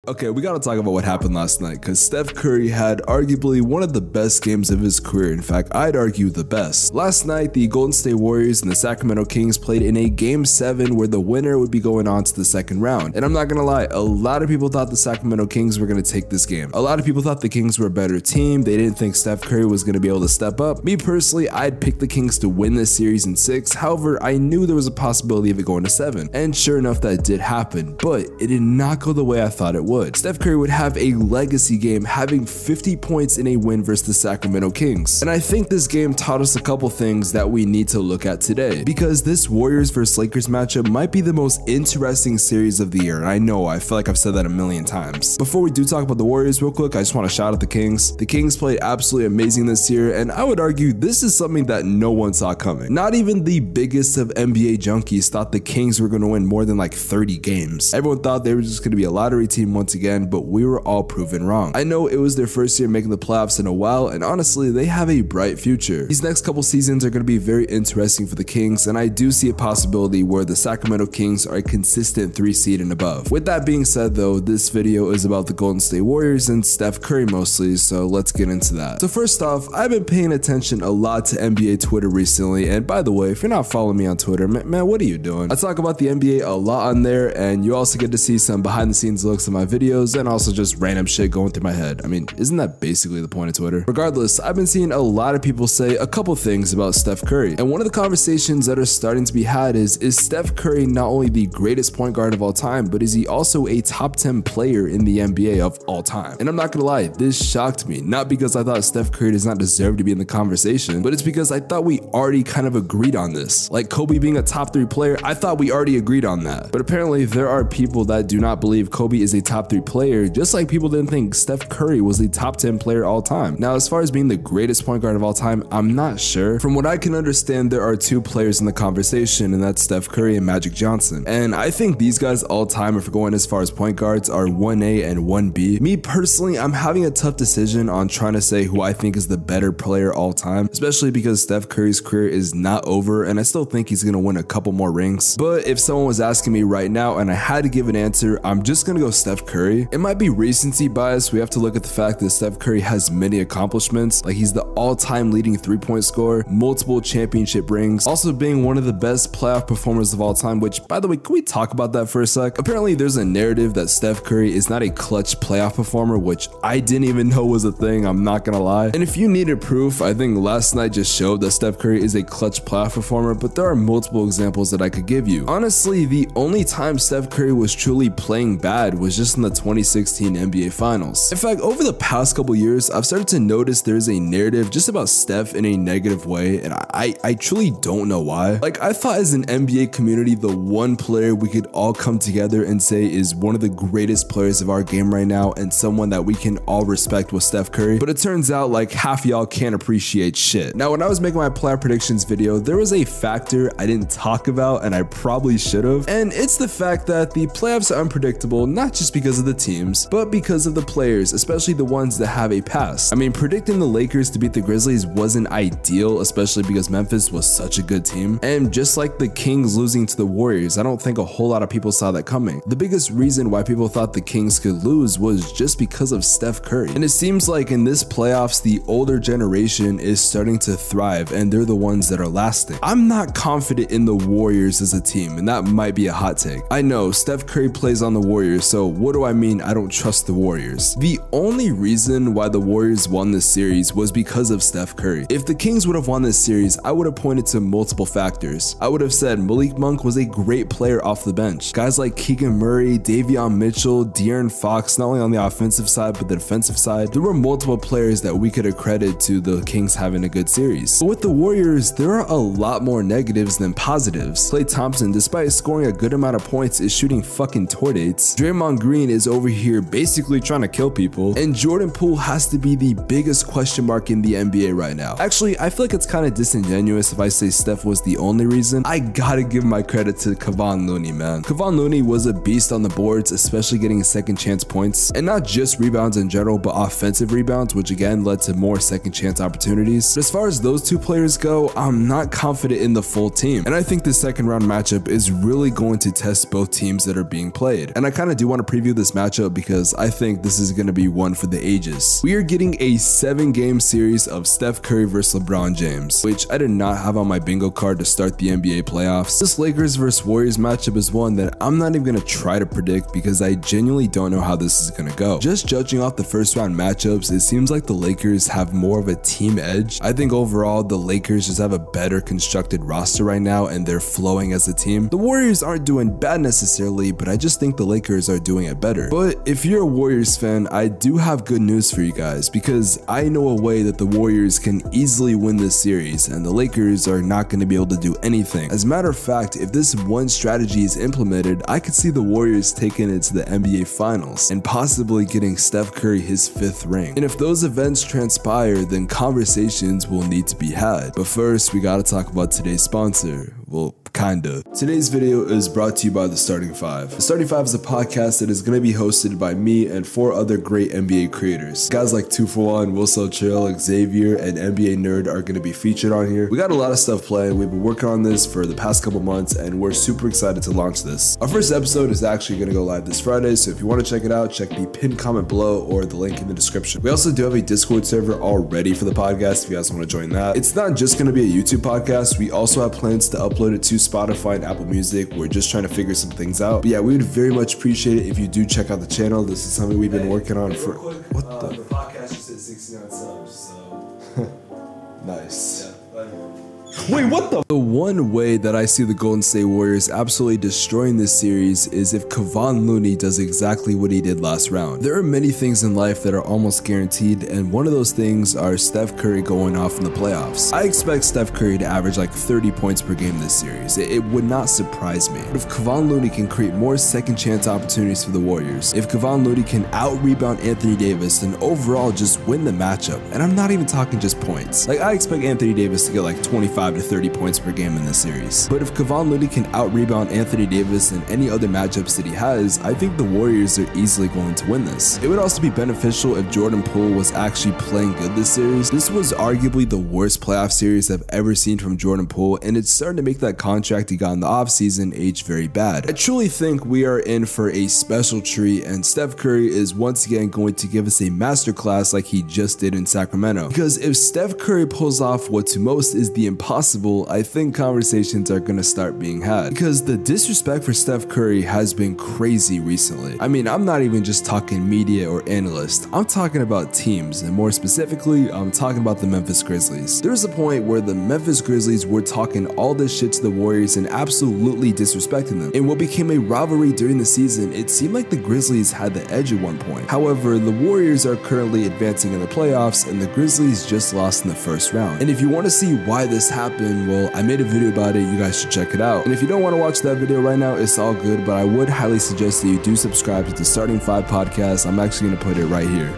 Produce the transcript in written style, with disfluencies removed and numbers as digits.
Okay, we gotta talk about what happened last night, because Steph Curry had arguably one of the best games of his career. In fact, I'd argue the best. Last night, the Golden State Warriors and the Sacramento Kings played in a Game 7 where the winner would be going on to the second round. And I'm not gonna lie, a lot of people thought the Sacramento Kings were gonna take this game. A lot of people thought the Kings were a better team. They didn't think Steph Curry was gonna be able to step up. Me personally, I'd pick the Kings to win this series in 6. However, I knew there was a possibility of it going to 7. And sure enough, that did happen, but it did not go the way I thought it would. Steph Curry would have a legacy game, having 50 points in a win versus the Sacramento Kings. And I think this game taught us a couple things that we need to look at today, because this Warriors versus Lakers matchup might be the most interesting series of the year. And I know, I feel like I've said that a million times. Before we do talk about the Warriors real quick, I just want to shout out the Kings. The Kings played absolutely amazing this year, and I would argue this is something that no one saw coming. Not even the biggest of NBA junkies thought the Kings were going to win more than like 30 games. Everyone thought they were just going to be a lottery team once again, but we were all proven wrong. I know it was their first year making the playoffs in a while, and honestly, they have a bright future. These next couple seasons are going to be very interesting for the Kings, and I do see a possibility where the Sacramento Kings are a consistent 3 seed and above. With that being said though, this video is about the Golden State Warriors and Steph Curry mostly, so let's get into that. So first off, I've been paying attention a lot to NBA Twitter recently, and by the way, if you're not following me on Twitter, man, what are you doing? I talk about the NBA a lot on there, and you also get to see some behind the scenes looks of my videos and also just random shit going through my head. I mean, isn't that basically the point of Twitter? Regardless, I've been seeing a lot of people say a couple things about Steph Curry, and one of the conversations that are starting to be had is Steph Curry not only the greatest point guard of all time, but is he also a top 10 player in the NBA of all time? And I'm not gonna lie, this shocked me, not because I thought Steph Curry does not deserve to be in the conversation, but it's because I thought we already kind of agreed on this. Like Kobe being a top 3 player, I thought we already agreed on that. But apparently there are people that do not believe Kobe is a top 3 player, just like people didn't think Steph Curry was the top 10 player all time. Now, as far as being the greatest point guard of all time, I'm not sure. From what I can understand, there are 2 players in the conversation, and that's Steph Curry and Magic Johnson. And I think these guys all time, if we're going as far as point guards, are 1A and 1B. Me personally, I'm having a tough decision on trying to say who I think is the better player all time, especially because Steph Curry's career is not over, and I still think he's gonna win a couple more rings. But if someone was asking me right now and I had to give an answer, I'm just gonna go Steph Curry. It might be recency bias. We have to look at the fact that Steph Curry has many accomplishments. Like, he's the all-time leading 3-point scorer, multiple championship rings, also being one of the best playoff performers of all time, which, by the way, can we talk about that for a sec? Apparently there's a narrative that Steph Curry is not a clutch playoff performer, which I didn't even know was a thing, I'm not gonna lie. And if you needed proof, I think last night just showed that Steph Curry is a clutch playoff performer, but there are multiple examples that I could give you. Honestly, the only time Steph Curry was truly playing bad was just in the 2016 NBA Finals. In fact, over the past couple years, I've started to notice there's a narrative just about Steph in a negative way, and I truly don't know why. Like, I thought as an NBA community, the one player we could all come together and say is one of the greatest players of our game right now and someone that we can all respect was Steph Curry, but it turns out like half y'all can't appreciate shit. Now, when I was making my player predictions video, there was a factor I didn't talk about and I probably should have, and it's the fact that the playoffs are unpredictable, not just because of the teams, but because of the players, especially the ones that have a past. I mean, predicting the Lakers to beat the Grizzlies wasn't ideal, especially because Memphis was such a good team, and just like the Kings losing to the Warriors, I don't think a whole lot of people saw that coming. The biggest reason why people thought the Kings could lose was just because of Steph Curry, and it seems like in this playoffs, the older generation is starting to thrive, and they're the ones that are lasting. I'm not confident in the Warriors as a team, and that might be a hot take. I know Steph Curry plays on the Warriors, so what do I mean I don't trust the Warriors? The only reason why the Warriors won this series was because of Steph Curry. If the Kings would have won this series, I would have pointed to multiple factors. I would have said Malik Monk was a great player off the bench. Guys like Keegan Murray, Davion Mitchell, De'Aaron Fox, not only on the offensive side, but the defensive side, there were multiple players that we could accredit to the Kings having a good series. But with the Warriors, there are a lot more negatives than positives. Klay Thompson, despite scoring a good amount of points, is shooting fucking tour dates. Draymond Green is over here basically trying to kill people, and Jordan Poole has to be the biggest question mark in the NBA right now. Actually, I feel like it's kind of disingenuous if I say Steph was the only reason. I gotta give my credit to Kevon Looney, man. Kevon Looney was a beast on the boards, especially getting second chance points, and not just rebounds in general, but offensive rebounds, which again led to more second chance opportunities. But as far as those 2 players go, I'm not confident in the full team, and I think the second round matchup is really going to test both teams that are being played. And I kind of do want to preview this matchup because I think this is going to be one for the ages. We are getting a 7-game series of Steph Curry versus LeBron James, which I did not have on my bingo card to start the NBA playoffs. This Lakers versus Warriors matchup is one that I'm not even going to try to predict because I genuinely don't know how this is going to go. Just judging off the first round matchups, it seems like the Lakers have more of a team edge. I think overall the Lakers just have a better constructed roster right now and they're flowing as a team. The Warriors aren't doing bad necessarily, but I just think the Lakers are doing it better. But if you're a Warriors fan, I do have good news for you guys because I know a way that the Warriors can easily win this series and the Lakers are not going to be able to do anything. As a matter of fact, if this one strategy is implemented, I could see the Warriors taking it to the NBA Finals and possibly getting Steph Curry his 5th ring. And if those events transpire, then conversations will need to be had. But first, we gotta talk about today's sponsor. Well, kinda. Today's video is brought to you by The Starting 5. The Starting 5 is a podcast that is going to be hosted by me and 4 other great NBA creators. Guys like 2for1, Will So Chill, Xavier, and NBA Nerd are going to be featured on here. We got a lot of stuff planned. We've been working on this for the past couple months and we're super excited to launch this. Our first episode is actually going to go live this Friday, so if you want to check it out, check the pinned comment below or the link in the description. We also do have a Discord server already for the podcast if you guys want to join that. It's not just going to be a YouTube podcast. We also have plans to upload it to Spotify and Apple Music. We're just trying to figure some things out. But yeah, we would very much appreciate it if you do check out the channel. This is something we've been working on for what the podcast just hit 69 subs, so nice. Yeah. Wait, what the? The one way that I see the Golden State Warriors absolutely destroying this series is if Kevon Looney does exactly what he did last round. There are many things in life that are almost guaranteed, and one of those things are Steph Curry going off in the playoffs. I expect Steph Curry to average like 30 points per game this series. It would not surprise me. But if Kevon Looney can create more second chance opportunities for the Warriors, if Kevon Looney can out-rebound Anthony Davis and overall just win the matchup, and I'm not even talking just points. Like, I expect Anthony Davis to get like 25 to 30 points per game in this series. But if Kevon Looney can out-rebound Anthony Davis in any other matchups that he has, I think the Warriors are easily going to win this. It would also be beneficial if Jordan Poole was actually playing good this series. This was arguably the worst playoff series I've ever seen from Jordan Poole, and it's starting to make that contract he got in the offseason age very bad. I truly think we are in for a special treat, and Steph Curry is once again going to give us a masterclass like he just did in Sacramento. Because if Steph Curry pulls off what to most is the impossible, I think conversations are gonna start being had. Because the disrespect for Steph Curry has been crazy recently. I mean, I'm not even just talking media or analysts, I'm talking about teams, and more specifically, I'm talking about the Memphis Grizzlies. There's a point where the Memphis Grizzlies were talking all this shit to the Warriors and absolutely disrespecting them. In what became a rivalry during the season, it seemed like the Grizzlies had the edge at one point. However, the Warriors are currently advancing in the playoffs and the Grizzlies just lost in the first round. And if you want to see why this happened, well, I made a video about it, you guys should check it out. And if you don't want to watch that video right now, it's all good, but I would highly suggest that you do subscribe to the Starting 5 podcast. I'm actually going to put it right here.